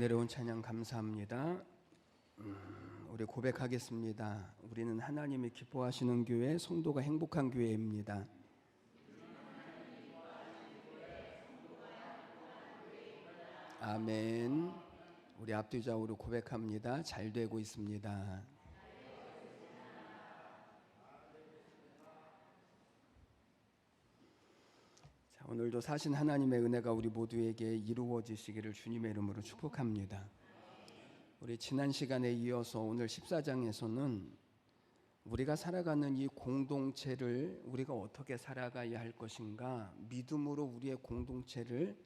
은혜로운 찬양 감사합니다. 우리 고백하겠습니다. 우리는 하나님이 기뻐하시는 교회, 성도가 행복한 교회입니다. 아멘. 우리 앞뒤좌우로 고백합니다. 잘 되고 있습니다. 자, 오늘도 사신 하나님의 은혜가 우리 모두에게 이루어지시기를 주님의 이름으로 축복합니다. 우리 지난 시간에 이어서 오늘 14장에서는 우리가 살아가는 이 공동체를 우리가 어떻게 살아가야 할 것인가, 믿음으로 우리의 공동체를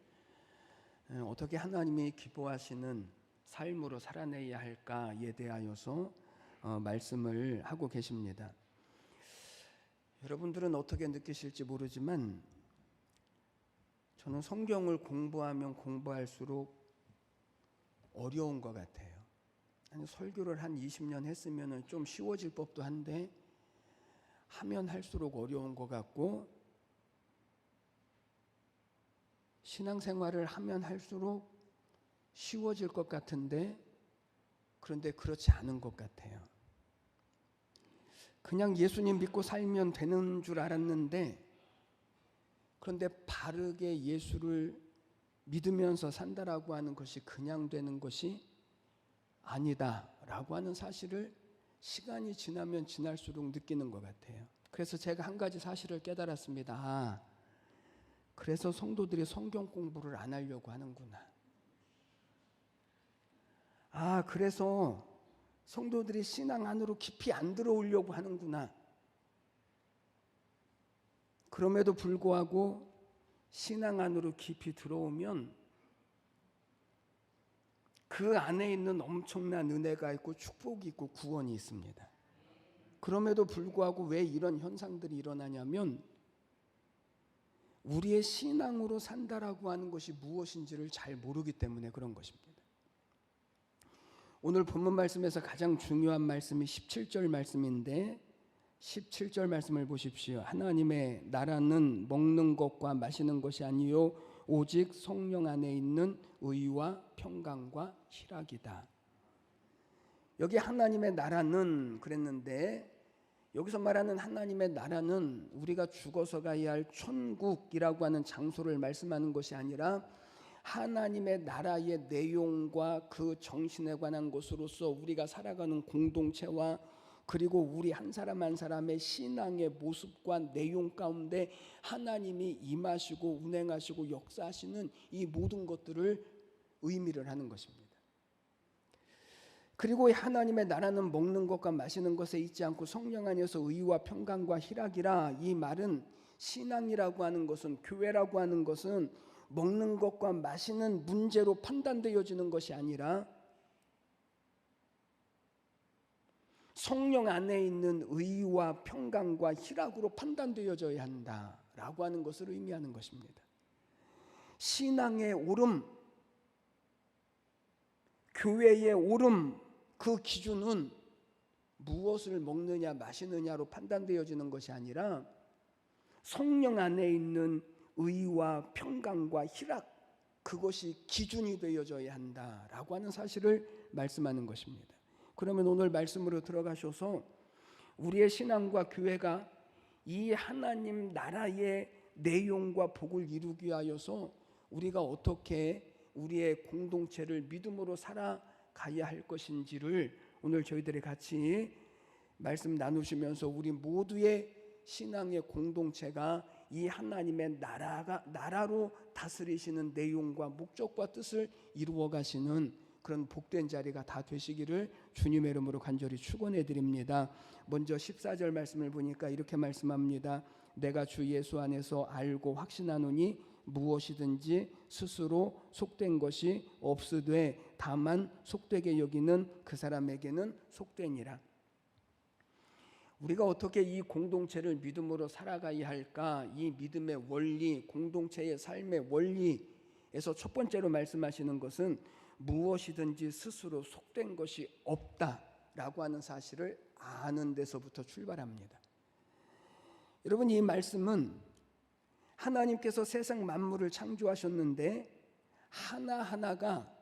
어떻게 하나님이 기뻐하시는 삶으로 살아내야 할까에 대하여서 말씀을 하고 계십니다. 여러분들은 어떻게 느끼실지 모르지만 저는 성경을 공부하면 공부할수록 어려운 것 같아요. 아니, 설교를 한 20년 했으면 좀 쉬워질 법도 한데 하면 할수록 어려운 것 같고, 신앙생활을 하면 할수록 쉬워질 것 같은데 그런데 그렇지 않은 것 같아요. 그냥 예수님 믿고 살면 되는 줄 알았는데, 그런데 바르게 예수를 믿으면서 산다라고 하는 것이 그냥 되는 것이 아니다라고 하는 사실을 시간이 지나면 지날수록 느끼는 것 같아요. 그래서 제가 한 가지 사실을 깨달았습니다. 그래서 성도들이 성경 공부를 안 하려고 하는구나. 그래서 성도들이 신앙 안으로 깊이 안 들어오려고 하는구나. 그럼에도 불구하고 신앙 안으로 깊이 들어오면 그 안에 있는 엄청난 은혜가 있고 축복이 있고 구원이 있습니다. 그럼에도 불구하고 왜 이런 현상들이 일어나냐면 우리의 신앙으로 산다라고 하는 것이 무엇인지를 잘 모르기 때문에 그런 것입니다. 오늘 본문 말씀에서 가장 중요한 말씀이 17절 말씀인데, 17절 말씀을 보십시오. 하나님의 나라는 먹는 것과 마시는 것이 아니요 오직 성령 안에 있는 의와 평강과 희락이다. 여기 하나님의 나라는 그랬는데, 여기서 말하는 하나님의 나라는 우리가 죽어서 가야 할 천국이라고 하는 장소를 말씀하는 것이 아니라 하나님의 나라의 내용과 그 정신에 관한 것으로서 우리가 살아가는 공동체와 그리고 우리 한 사람 한 사람의 신앙의 모습과 내용 가운데 하나님이 임하시고 운행하시고 역사하시는 이 모든 것들을 의미를 하는 것입니다. 그리고 하나님의 나라는 먹는 것과 마시는 것에 있지 않고 성령 안에서 의와 평강과 희락이라. 이 말은 신앙이라고 하는 것은, 교회라고 하는 것은 먹는 것과 마시는 문제로 판단되어지는 것이 아니라 성령 안에 있는 의와 평강과 희락으로 판단되어져야 한다라고 하는 것을 의미하는 것입니다. 신앙의 오름, 교회의 오름, 그 기준은 무엇을 먹느냐 마시느냐로 판단되어지는 것이 아니라 성령 안에 있는 의와 평강과 희락, 그것이 기준이 되어져야 한다라고 하는 사실을 말씀하는 것입니다. 그러면 오늘 말씀으로 들어가셔서 우리의 신앙과 교회가 이 하나님 나라의 내용과 복을 이루기 위하여서 우리가 어떻게 우리의 공동체를 믿음으로 살아가야 할 것인지를 오늘 저희들이 같이 말씀 나누시면서 우리 모두의 신앙의 공동체가 이 하나님의 나라로 다스리시는 내용과 목적과 뜻을 이루어 가시는 그런 복된 자리가 다 되시기를 주님의 이름으로 간절히 축원해 드립니다. 먼저 14절 말씀을 보니까 이렇게 말씀합니다. 내가 주 예수 안에서 알고 확신하노니 무엇이든지 스스로 속된 것이 없으되 다만 속되게 여기는 그 사람에게는 속되니라. 우리가 어떻게 이 공동체를 믿음으로 살아가야 할까? 이 믿음의 원리, 공동체의 삶의 원리에서 첫 번째로 말씀하시는 것은 무엇이든지 스스로 속된 것이 없다라고 하는 사실을 아는 데서부터 출발합니다. 여러분, 이 말씀은 하나님께서 세상 만물을 창조하셨는데 하나하나가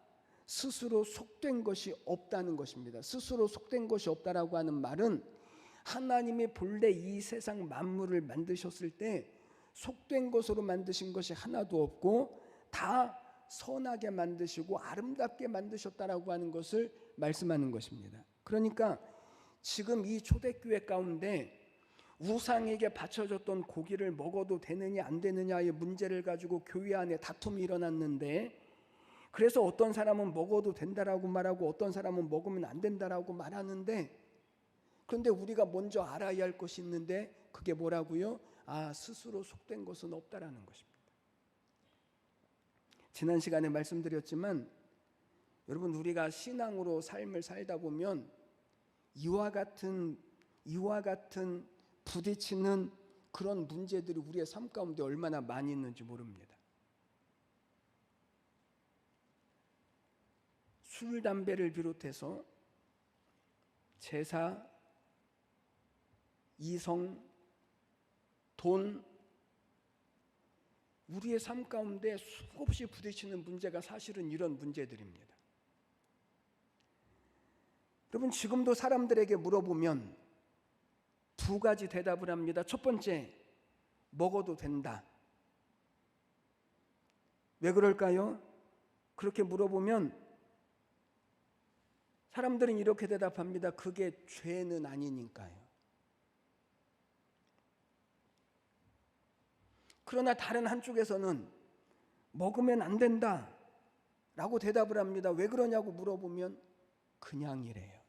스스로 속된 것이 없다는 것입니다. 스스로 속된 것이 없다라고 하는 말은 하나님이 본래 이 세상 만물을 만드셨을 때 속된 것으로 만드신 것이 하나도 없고 다 선하게 만드시고 아름답게 만드셨다라고 하는 것을 말씀하는 것입니다. 그러니까 지금 이 초대교회 가운데 우상에게 바쳐졌던 고기를 먹어도 되느냐 안 되느냐의 문제를 가지고 교회 안에 다툼이 일어났는데, 그래서 어떤 사람은 먹어도 된다라고 말하고 어떤 사람은 먹으면 안 된다라고 말하는데, 그런데 우리가 먼저 알아야 할 것이 있는데 그게 뭐라고요? 스스로 속된 것은 없다라는 것입니다. 지난 시간에 말씀드렸지만 여러분, 우리가 신앙으로 삶을 살다 보면 이와 같은 부딪히는 그런 문제들이 우리의 삶 가운데 얼마나 많이 있는지 모릅니다. 술, 담배를 비롯해서 제사, 이성, 돈, 우리의 삶 가운데 수없이 부딪히는 문제가 사실은 이런 문제들입니다. 여러분, 지금도 사람들에게 물어보면 두 가지 대답을 합니다. 첫 번째, 먹어도 된다. 왜 그럴까요? 그렇게 물어보면 사람들은 이렇게 대답합니다. 그게 죄는 아니니까요. 그러나 다른 한쪽에서는 먹으면 안 된다 라고 대답을 합니다. 왜 그러냐고 물어보면 그냥 이래요.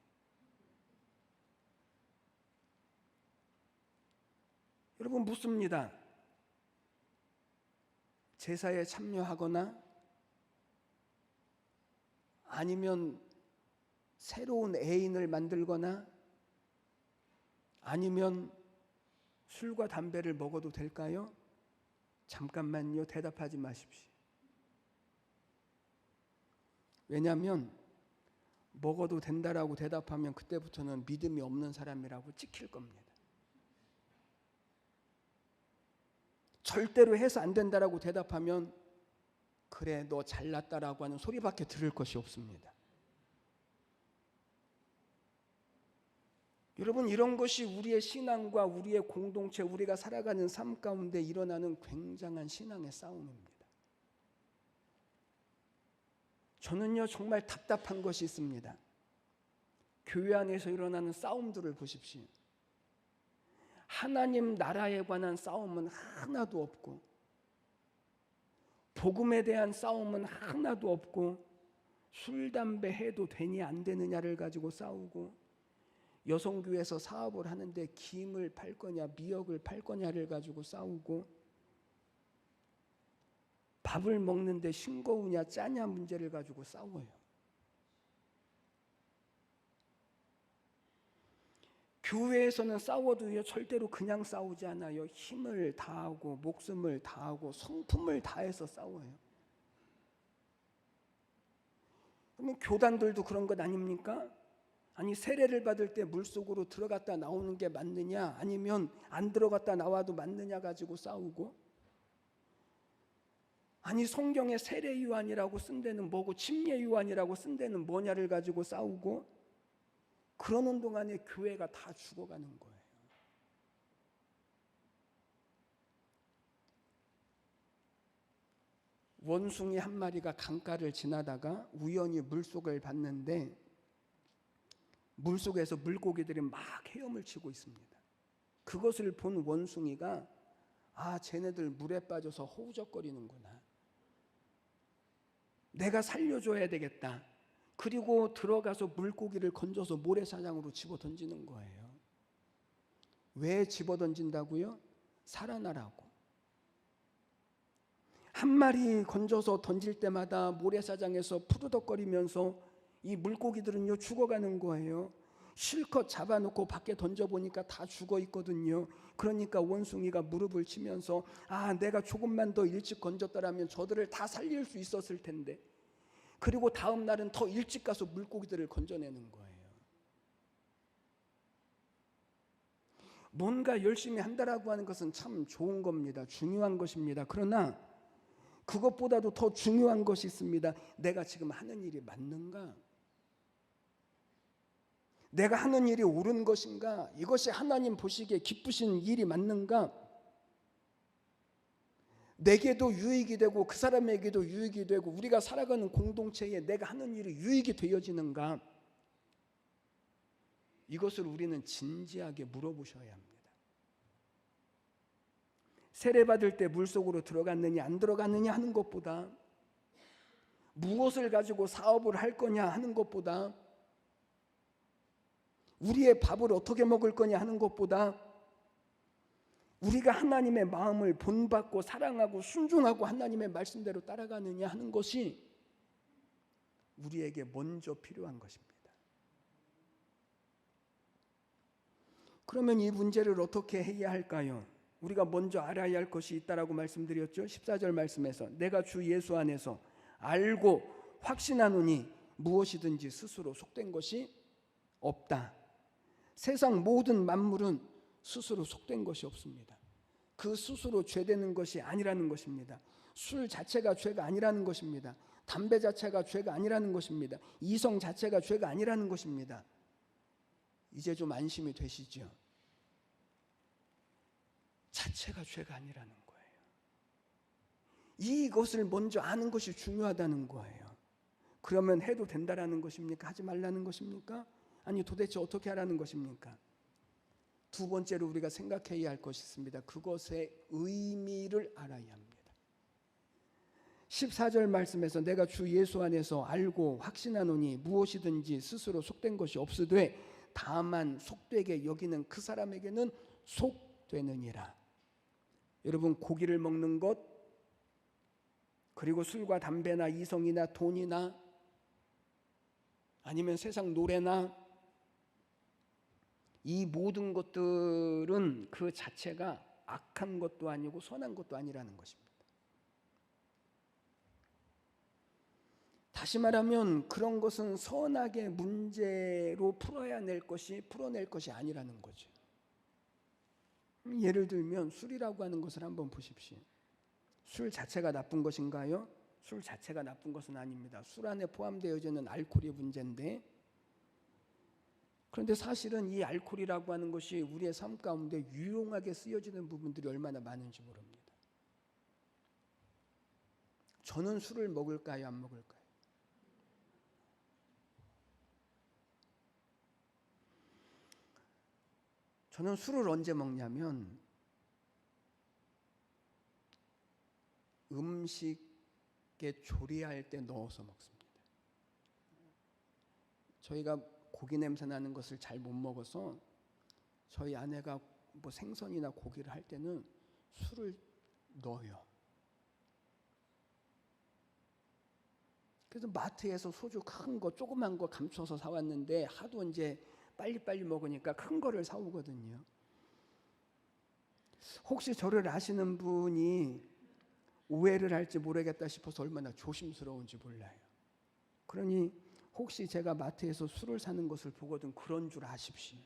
여러분, 묻습니다. 제사에 참여하거나 아니면 새로운 애인을 만들거나 아니면 술과 담배를 먹어도 될까요? 잠깐만요. 대답하지 마십시오. 왜냐하면 먹어도 된다라고 대답하면 그때부터는 믿음이 없는 사람이라고 찍힐 겁니다. 절대로 해서 안 된다라고 대답하면 그래, 너 잘났다라고 하는 소리밖에 들을 것이 없습니다. 여러분, 이런 것이 우리의 신앙과 우리의 공동체, 우리가 살아가는 삶 가운데 일어나는 굉장한 신앙의 싸움입니다. 저는요, 정말 답답한 것이 있습니다. 교회 안에서 일어나는 싸움들을 보십시오. 하나님 나라에 관한 싸움은 하나도 없고, 복음에 대한 싸움은 하나도 없고, 술, 담배 해도 되니 안 되느냐를 가지고 싸우고, 여성교회에서 사업을 하는데 김을 팔 거냐 미역을 팔 거냐를 가지고 싸우고, 밥을 먹는데 싱거우냐 짜냐 문제를 가지고 싸워요. 교회에서는 싸워도요, 절대로 그냥 싸우지 않아요. 힘을 다하고 목숨을 다하고 성품을 다해서 싸워요. 그러면 교단들도 그런 것 아닙니까? 아니, 세례를 받을 때 물속으로 들어갔다 나오는 게 맞느냐 아니면 안 들어갔다 나와도 맞느냐 가지고 싸우고, 아니 성경에 세례 요한이라고 쓴 데는 뭐고 침례 요한이라고 쓴 데는 뭐냐를 가지고 싸우고, 그러는 동안에 교회가 다 죽어가는 거예요. 원숭이 한 마리가 강가를 지나다가 우연히 물속을 봤는데 물속에서 물고기들이 막 헤엄을 치고 있습니다. 그것을 본 원숭이가 쟤네들 물에 빠져서 허우적거리는구나, 내가 살려줘야 되겠다. 그리고 들어가서 물고기를 건져서 모래사장으로 집어던지는 거예요. 왜 집어던진다고요? 살아나라고. 한 마리 건져서 던질 때마다 모래사장에서 푸드덕거리면서 이 물고기들은요 죽어가는 거예요. 실컷 잡아놓고 밖에 던져보니까 다 죽어 있거든요. 그러니까 원숭이가 무릎을 치면서 내가 조금만 더 일찍 건졌더라면 저들을 다 살릴 수 있었을 텐데. 그리고 다음 날은 더 일찍 가서 물고기들을 건져내는 거예요. 뭔가 열심히 한다라고 하는 것은 참 좋은 겁니다. 중요한 것입니다. 그러나 그것보다도 더 중요한 것이 있습니다. 내가 지금 하는 일이 맞는가? 내가 하는 일이 옳은 것인가? 이것이 하나님 보시기에 기쁘신 일이 맞는가? 내게도 유익이 되고 그 사람에게도 유익이 되고 우리가 살아가는 공동체에 내가 하는 일이 유익이 되어지는가? 이것을 우리는 진지하게 물어보셔야 합니다. 세례받을 때 물속으로 들어갔느냐 안 들어갔느냐 하는 것보다, 무엇을 가지고 사업을 할 거냐 하는 것보다, 우리의 밥을 어떻게 먹을 거냐 하는 것보다, 우리가 하나님의 마음을 본받고 사랑하고 순종하고 하나님의 말씀대로 따라가느냐 하는 것이 우리에게 먼저 필요한 것입니다. 그러면 이 문제를 어떻게 해야 할까요? 우리가 먼저 알아야 할 것이 있다라고 말씀드렸죠. 14절 말씀에서 내가 주 예수 안에서 알고 확신하노니 무엇이든지 스스로 속된 것이 없다. 세상 모든 만물은 스스로 속된 것이 없습니다. 그 스스로 죄되는 것이 아니라는 것입니다. 술 자체가 죄가 아니라는 것입니다. 담배 자체가 죄가 아니라는 것입니다. 이성 자체가 죄가 아니라는 것입니다. 이제 좀 안심이 되시죠? 자체가 죄가 아니라는 거예요. 이것을 먼저 아는 것이 중요하다는 거예요. 그러면 해도 된다라는 것입니까? 하지 말라는 것입니까? 아니 도대체 어떻게 하라는 것입니까? 두 번째로 우리가 생각해야 할 것이 있습니다. 그것의 의미를 알아야 합니다. 14절 말씀에서 내가 주 예수 안에서 알고 확신하노니 무엇이든지 스스로 속된 것이 없으되 다만 속되게 여기는 그 사람에게는 속되느니라. 여러분, 고기를 먹는 것, 그리고 술과 담배나 이성이나 돈이나 아니면 세상 노래나 이 모든 것들은 그 자체가 악한 것도 아니고 선한 것도 아니라는 것입니다. 다시 말하면 그런 것은 선하게 문제로 풀어낼 것이 아니라는 거죠. 예를 들면 술이라고 하는 것을 한번 보십시오. 술 자체가 나쁜 것인가요? 술 자체가 나쁜 것은 아닙니다. 술 안에 포함되어져 있는 알코올이 문제인데, 그런데 사실은 이 알코올이라고 하는 것이 우리의 삶 가운데 유용하게 쓰여지는 부분들이 얼마나 많은지 모릅니다. 저는 술을 먹을까요? 안 먹을까요? 저는 술을 언제 먹냐면 음식에 조리할 때 넣어서 먹습니다. 저희가 고기 냄새 나는 것을 잘 못 먹어서 저희 아내가 뭐 생선이나 고기를 할 때는 술을 넣어요. 그래서 마트에서 소주 큰 거 조그만 거 감춰서 사왔는데 하도 이제 빨리빨리 먹으니까 큰 거를 사오거든요. 혹시 저를 아시는 분이 오해를 할지 모르겠다 싶어서 얼마나 조심스러운지 몰라요. 그러니 혹시 제가 마트에서 술을 사는 것을 보거든 그런 줄 아십시오.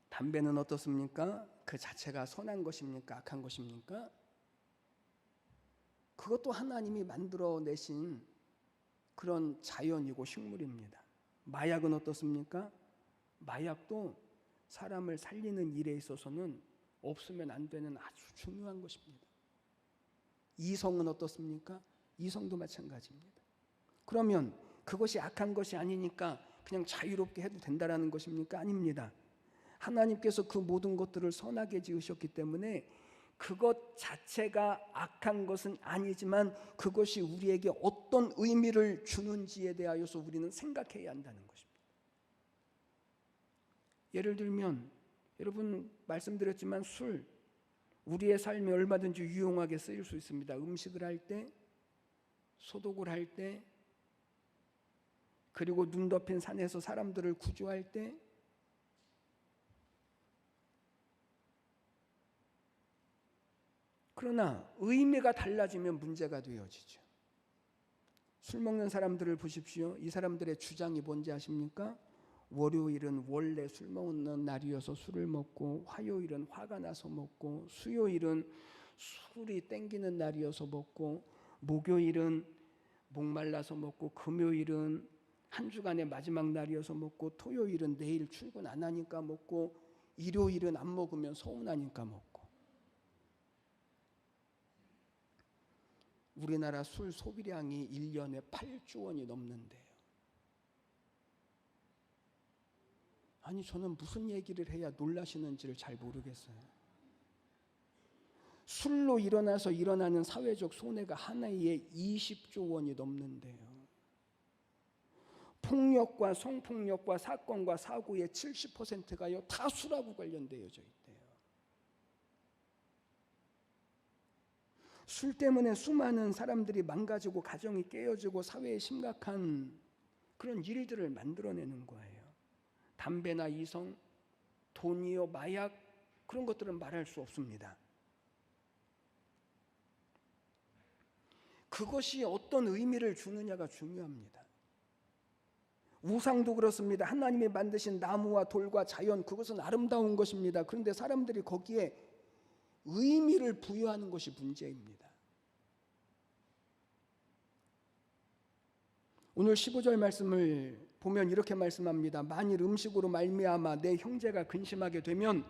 담배는 어떻습니까? 그 자체가 선한 것입니까? 악한 것입니까? 그것도 하나님이 만들어내신 그런 자연이고 식물입니다. 마약은 어떻습니까? 마약도 사람을 살리는 일에 있어서는 없으면 안 되는 아주 중요한 것입니다. 이성은 어떻습니까? 이성도 마찬가지입니다. 그러면 그것이 악한 것이 아니니까 그냥 자유롭게 해도 된다라는 것입니까? 아닙니다. 하나님께서 그 모든 것들을 선하게 지으셨기 때문에 그것 자체가 악한 것은 아니지만 그것이 우리에게 어떤 의미를 주는지에 대하여서 우리는 생각해야 한다는 것입니다. 예를 들면 여러분 말씀드렸지만 술, 우리의 삶에 얼마든지 유용하게 쓰일 수 있습니다. 음식을 할 때, 소독을 할 때, 그리고 눈 덮인 산에서 사람들을 구조할 때, 그러나 의미가 달라지면 문제가 되어지죠. 술 먹는 사람들을 보십시오. 이 사람들의 주장이 뭔지 아십니까? 월요일은 원래 술 먹는 날이어서 술을 먹고, 화요일은 화가 나서 먹고, 수요일은 술이 땡기는 날이어서 먹고, 목요일은 목말라서 먹고, 금요일은 한 주간의 마지막 날이어서 먹고, 토요일은 내일 출근 안 하니까 먹고, 일요일은 안 먹으면 서운하니까 먹고. 우리나라 술 소비량이 1년에 8조 원이 넘는데요. 아니, 저는 무슨 얘기를 해야 놀라시는지를 잘 모르겠어요. 술로 일어나는 사회적 손해가 한 해에 20조 원이 넘는데요. 폭력과 성폭력과 사건과 사고의 70%가요 다 술하고 관련되어져 있대요. 술 때문에 수많은 사람들이 망가지고 가정이 깨어지고 사회에 심각한 그런 일들을 만들어내는 거예요. 담배나 이성, 돈이요, 마약, 그런 것들은 말할 수 없습니다. 그것이 어떤 의미를 주느냐가 중요합니다. 우상도 그렇습니다. 하나님이 만드신 나무와 돌과 자연, 그것은 아름다운 것입니다. 그런데 사람들이 거기에 의미를 부여하는 것이 문제입니다. 오늘 15절 말씀을 보면 이렇게 말씀합니다. 만일 음식으로 말미암아 내 형제가 근심하게 되면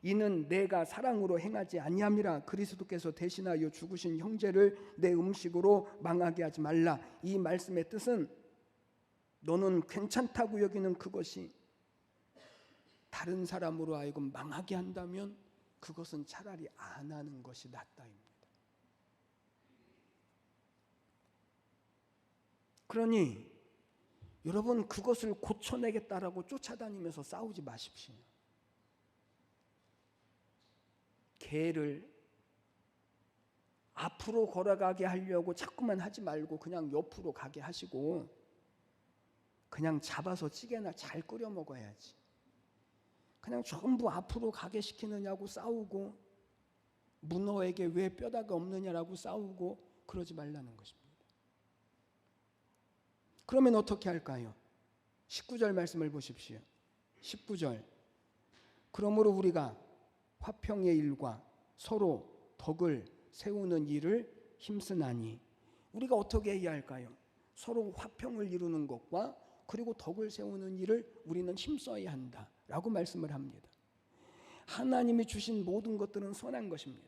이는 내가 사랑으로 행하지 아니함이라. 그리스도께서 대신하여 죽으신 형제를 내 음식으로 망하게 하지 말라. 이 말씀의 뜻은 너는 괜찮다고 여기는 그것이 다른 사람으로 하여금 망하게 한다면 그것은 차라리 안 하는 것이 낫다입니다. 그러니 여러분, 그것을 고쳐내겠다라고 쫓아다니면서 싸우지 마십시오. 개를 앞으로 걸어가게 하려고 자꾸만 하지 말고 그냥 옆으로 가게 하시고 그냥 잡아서 찌개나 잘 끓여 먹어야지. 그냥 전부 앞으로 가게 시키느냐고 싸우고, 문어에게 왜 뼈다가 없느냐라고 싸우고 그러지 말라는 것입니다. 그러면 어떻게 할까요? 19절 말씀을 보십시오. 19절. 그러므로 우리가 화평의 일과 서로 덕을 세우는 일을 힘쓰나니. 우리가 어떻게 해야 할까요? 서로 화평을 이루는 것과 그리고 덕을 세우는 일을 우리는 힘써야 한다라고 말씀을 합니다. 하나님이 주신 모든 것들은 선한 것입니다.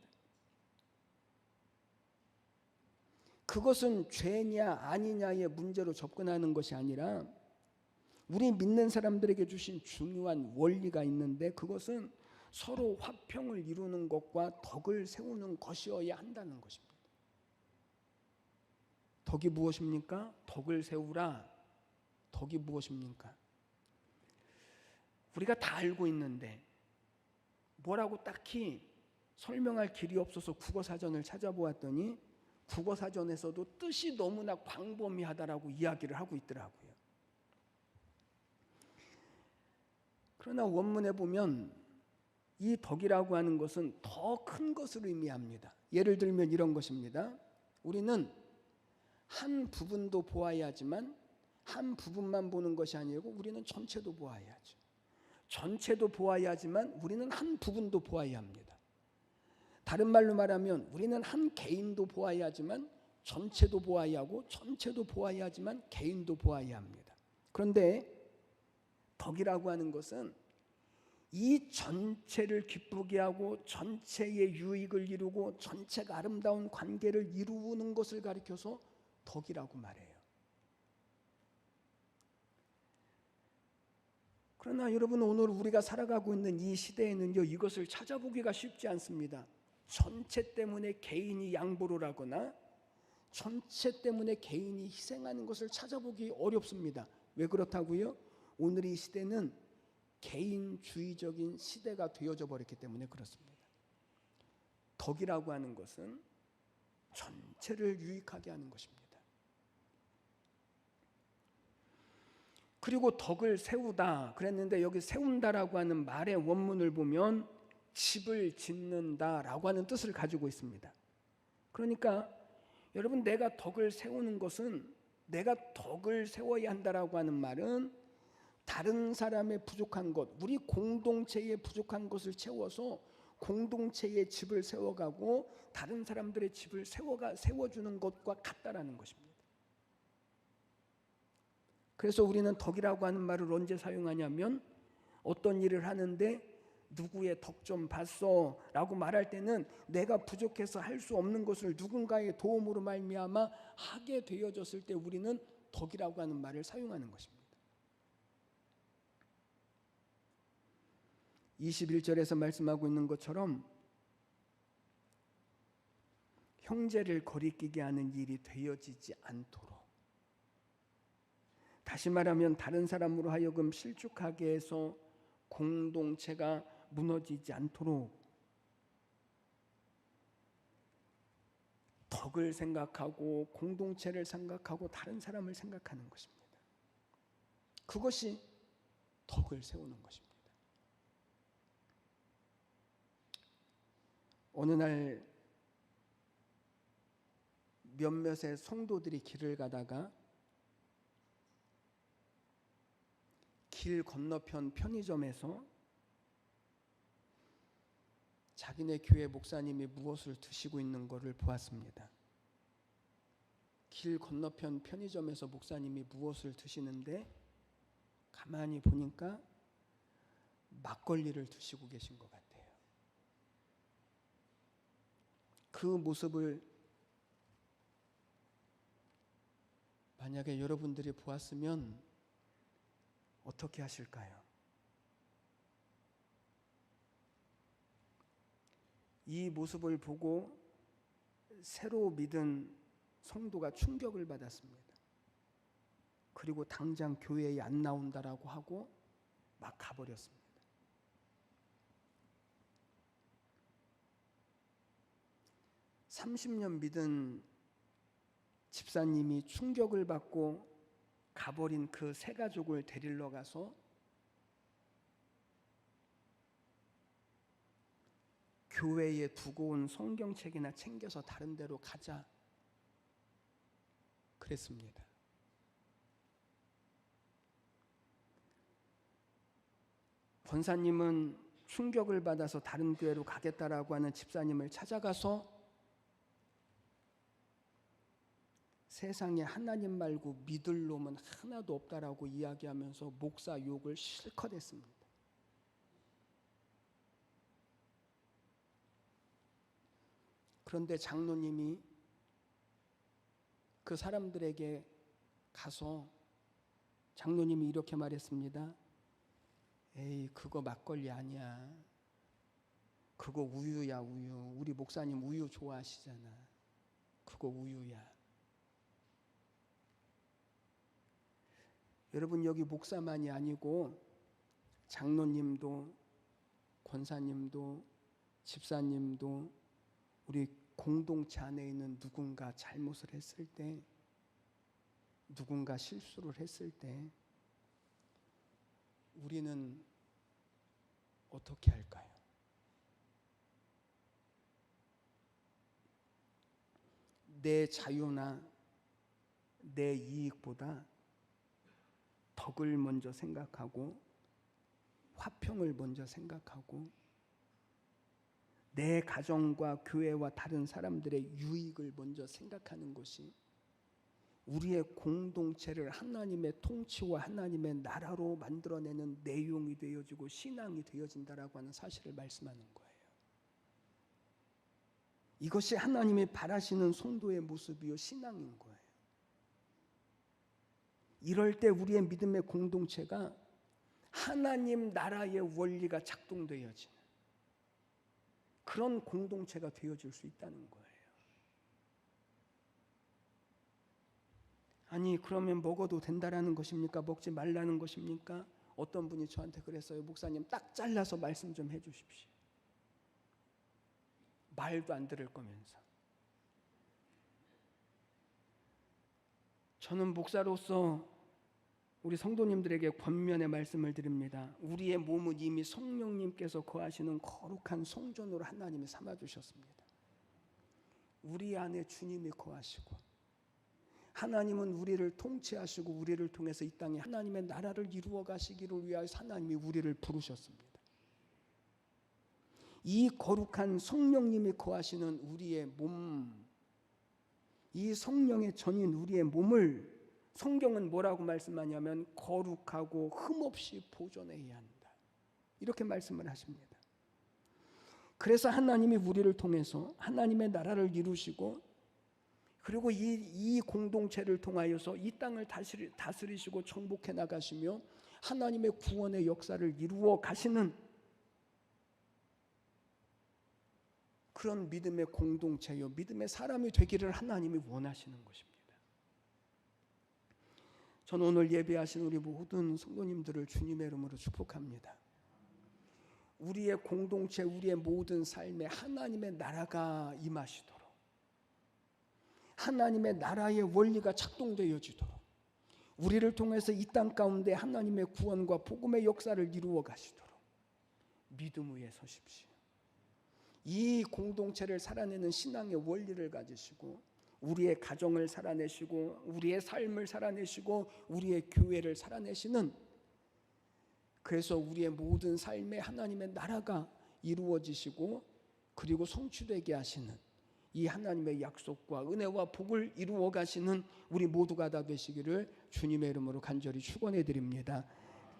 그것은 죄냐 아니냐의 문제로 접근하는 것이 아니라 우리 믿는 사람들에게 주신 중요한 원리가 있는데, 그것은 서로 화평을 이루는 것과 덕을 세우는 것이어야 한다는 것입니다. 덕이 무엇입니까? 덕을 세우라. 덕이 무엇입니까? 우리가 다 알고 있는데 뭐라고 딱히 설명할 길이 없어서 국어사전을 찾아보았더니 국어사전에서도 뜻이 너무나 광범위하다라고 이야기를 하고 있더라고요. 그러나 원문에 보면 이 덕이라고 하는 것은 더 큰 것을 의미합니다. 예를 들면 이런 것입니다. 우리는 한 부분도 보아야 하지만 한 부분만 보는 것이 아니고 우리는 전체도 보아야 하죠. 전체도 보아야 하지만 우리는 한 부분도 보아야 합니다. 다른 말로 말하면 우리는 한 개인도 보아야 하지만 전체도 보아야 하고, 전체도 보아야 하지만 개인도 보아야 합니다. 그런데 덕이라고 하는 것은 이 전체를 기쁘게 하고 전체의 유익을 이루고 전체가 아름다운 관계를 이루는 것을 가리켜서 덕이라고 말해요. 그러나 여러분, 오늘 우리가 살아가고 있는 이 시대에는요, 이것을 찾아보기가 쉽지 않습니다. 전체 때문에 개인이 양보를 하거나 전체 때문에 개인이 희생하는 것을 찾아보기 어렵습니다. 왜 그렇다고요? 오늘 이 시대는 개인주의적인 시대가 되어져 버렸기 때문에 그렇습니다. 덕이라고 하는 것은 전체를 유익하게 하는 것입니다. 그리고 덕을 세우다 그랬는데, 여기 세운다라고 하는 말의 원문을 보면 집을 짓는다라고 하는 뜻을 가지고 있습니다. 그러니까 여러분, 내가 덕을 세우는 것은, 내가 덕을 세워야 한다라고 하는 말은 다른 사람의 부족한 것, 우리 공동체의 부족한 것을 채워서 공동체의 집을 세워가고 다른 사람들의 집을 세워주는 것과 같다라는 것입니다. 그래서 우리는 덕이라고 하는 말을 언제 사용하냐면, 어떤 일을 하는데 누구의 덕 좀 봤어 라고 말할 때는 내가 부족해서 할 수 없는 것을 누군가의 도움으로 말미암아 하게 되어졌을 때 우리는 덕이라고 하는 말을 사용하는 것입니다. 21절에서 말씀하고 있는 것처럼 형제를 거리끼게 하는 일이 되어지지 않도록, 다시 말하면 다른 사람으로 하여금 실족하게 해서 공동체가 무너지지 않도록 덕을 생각하고 공동체를 생각하고 다른 사람을 생각하는 것입니다. 그것이 덕을 세우는 것입니다. 어느 날 몇몇의 성도들이 길을 가다가 길 건너편 편의점에서 자기네 교회 목사님이 무엇을 드시고 있는 것을 보았습니다. 길 건너편 편의점에서 목사님이 무엇을 드시는데 가만히 보니까 막걸리를 드시고 계신 것 같아요. 그 모습을 만약에 여러분들이 보았으면 어떻게 하실까요? 이 모습을 보고 새로 믿은 성도가 충격을 받았습니다. 그리고 당장 교회에 안 나온다라고 하고 막 가버렸습니다. (30년) 믿은 집사님이 충격을 받고 가버린 그 세 가족을 데리러 가서 교회에 두고 온 성경책이나 챙겨서 다른 데로 가자 그랬습니다. 권사님은 충격을 받아서 다른 교회로 가겠다라고 하는 집사님을 찾아가서 세상에 하나님 말고 믿을 놈은 하나도 없다라고 이야기하면서 목사 욕을 실컷 했습니다. 그런데 장로님이 그 사람들에게 가서 장로님이 이렇게 말했습니다. 에이, 그거 막걸리 아니야. 그거 우유야, 우유. 우리 목사님 우유 좋아하시잖아. 그거 우유야. 여러분, 여기 목사만이 아니고 장로님도 권사님도 집사님도 우리 공동체 안에 있는 누군가 잘못을 했을 때, 누군가 실수를 했을 때 우리는 어떻게 할까요? 내 자유나 내 이익보다 덕을 먼저 생각하고 화평을 먼저 생각하고 내 가정과 교회와 다른 사람들의 유익을 먼저 생각하는 것이 우리의 공동체를 하나님의 통치와 하나님의 나라로 만들어내는 내용이 되어지고 신앙이 되어진다라고 하는 사실을 말씀하는 거예요. 이것이 하나님이 바라시는 성도의 모습이요 신앙인 거예요. 이럴 때 우리의 믿음의 공동체가 하나님 나라의 원리가 작동되어지는 그런 공동체가 되어질 수 있다는 거예요. 아니, 그러면 먹어도 된다라는 것입니까? 먹지 말라는 것입니까? 어떤 분이 저한테 그랬어요. 목사님, 딱 잘라서 말씀 좀 해주십시오. 말도 안 들을 거면서. 저는 목사로서 우리 성도님들에게 권면의 말씀을 드립니다. 우리의 몸은 이미 성령님께서 거하시는 거룩한 성전으로 하나님이 삼아주셨습니다. 우리 안에 주님이 거하시고 하나님은 우리를 통치하시고 우리를 통해서 이 땅에 하나님의 나라를 이루어 가시기를 위하여서 하나님이 우리를 부르셨습니다. 이 거룩한 성령님이 거하시는 우리의 몸, 이 성령의 전인 우리의 몸을 성경은 뭐라고 말씀하냐면 거룩하고 흠없이 보존해야 한다, 이렇게 말씀을 하십니다. 그래서 하나님이 우리를 통해서 하나님의 나라를 이루시고, 그리고 이 공동체를 통하여서 이 땅을 다스리시고 정복해 나가시며 하나님의 구원의 역사를 이루어 가시는 그런 믿음의 공동체요, 믿음의 사람이 되기를 하나님이 원하시는 것입니다. 저는 오늘 예배하신 우리 모든 성도님들을 주님의 이름으로 축복합니다. 우리의 공동체, 우리의 모든 삶에 하나님의 나라가 임하시도록, 하나님의 나라의 원리가 작동되어지도록, 우리를 통해서 이 땅 가운데 하나님의 구원과 복음의 역사를 이루어 가시도록 믿음 위에 서십시오. 이 공동체를 살아내는 신앙의 원리를 가지시고 우리의 가정을 살아내시고 우리의 삶을 살아내시고 우리의 교회를 살아내시는, 그래서 우리의 모든 삶에 하나님의 나라가 이루어지시고 그리고 성취되게 하시는 이 하나님의 약속과 은혜와 복을 이루어 가시는 우리 모두가 다 되시기를 주님의 이름으로 간절히 축원해 드립니다.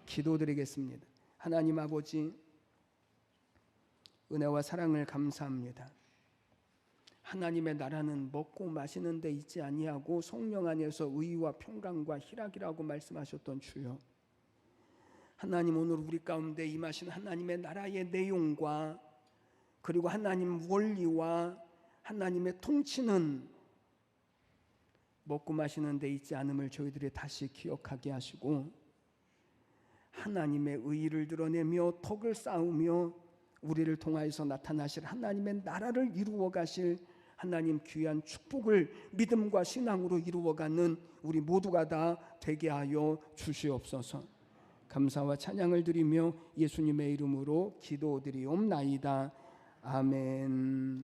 기도드리겠습니다. 하나님 아버지, 은혜와 사랑을 감사합니다. 하나님의 나라는 먹고 마시는 데 있지 아니하고 성령 안에서 의와 평강과 희락이라고 말씀하셨던 주여, 하나님 오늘 우리 가운데 임하신 하나님의 나라의 내용과 그리고 하나님 원리와 하나님의 통치는 먹고 마시는 데 있지 않음을 저희들이 다시 기억하게 하시고, 하나님의 의를 드러내며 덕을 쌓으며 우리를 통하여서 나타나실 하나님의 나라를 이루어 가실 하나님 귀한 축복을 믿음과 신앙으로 이루어가는 우리 모두가 다 되게 하여 주시옵소서. 감사와 찬양을 드리며 예수님의 이름으로 기도드리옵나이다. 아멘.